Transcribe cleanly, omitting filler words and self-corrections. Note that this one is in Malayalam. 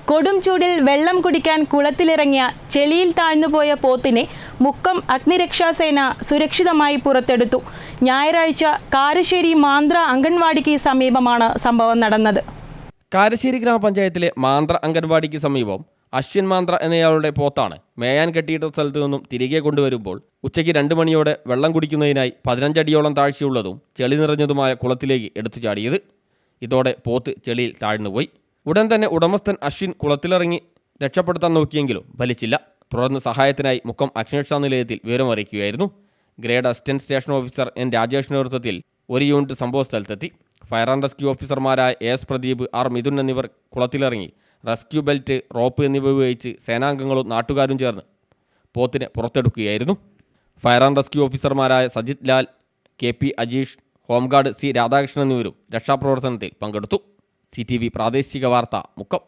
കൊടും ചൂടിൽ വെള്ളം കുടിക്കാൻ കുളത്തിലിറങ്ങിയ ചെളിയിൽ താഴ്ന്നുപോയ പോത്തിനെ മുക്കം അഗ്നിരക്ഷാസേന സുരക്ഷിതമായി പുറത്തെടുത്തു. ഞായറാഴ്ച കാരശ്ശേരി മാന്ത്ര അംഗൻവാടിക്ക് സമീപമാണ് സംഭവം നടന്നത്. കാരശ്ശേരി ഗ്രാമപഞ്ചായത്തിലെ മാന്ത്ര അംഗൻവാടിക്ക് സമീപം അശ്വിൻ മാന്ത്ര എന്നയാളുടെ പോത്താണ് മേയാൻ കെട്ടിയിട്ട സ്ഥലത്തു നിന്നും തിരികെ കൊണ്ടുവരുമ്പോൾ ഉച്ചയ്ക്ക് 2 മണിയോടെ വെള്ളം കുടിക്കുന്നതിനായി 15 അടിയോളം താഴ്ചയുള്ളതും ചെളി നിറഞ്ഞതുമായ കുളത്തിലേക്ക് എടുത്തു ചാടിയത്. ഇതോടെ പോത്ത് ചെളിയിൽ താഴ്ന്നുപോയി. ഉടൻ തന്നെ ഉടമസ്ഥൻ അശ്വിൻ കുളത്തിലിറങ്ങി രക്ഷപ്പെടുത്താൻ നോക്കിയെങ്കിലും ഫലിച്ചില്ല. തുടർന്ന് സഹായത്തിനായി മുക്കം അഗ്നിരക്ഷാ നിലയത്തിൽ വിവരമറിയിക്കുകയായിരുന്നു. Grade assistant station officer N Rajesh നേതൃത്വത്തിൽ ഒരു യൂണിറ്റ് സംഭവ സ്ഥലത്തെത്തി. ഫയർ ആൻഡ് റെസ്ക്യൂ ഓഫീസർമാരായ എസ് പ്രദീപ്, ആർ മിഥുൻ എന്നിവർ കുളത്തിലിറങ്ങി റെസ്ക്യൂ ബെൽറ്റ്, റോപ്പ് എന്നിവ ഉപയോഗിച്ച് സേനാംഗങ്ങളും നാട്ടുകാരും ചേർന്ന് പോത്തിനെ പുറത്തെടുക്കുകയായിരുന്നു. ഫയർ ആൻഡ് റെസ്ക്യൂ ഓഫീസർമാരായ Sajith Lal, K P Ajeesh, home guard C Radhakrishnan എന്നിവരും രക്ഷാപ്രവർത്തനത്തിൽ പങ്കെടുത്തു. CTV പ്രാദേശിക വാർത്ത മുക്കം.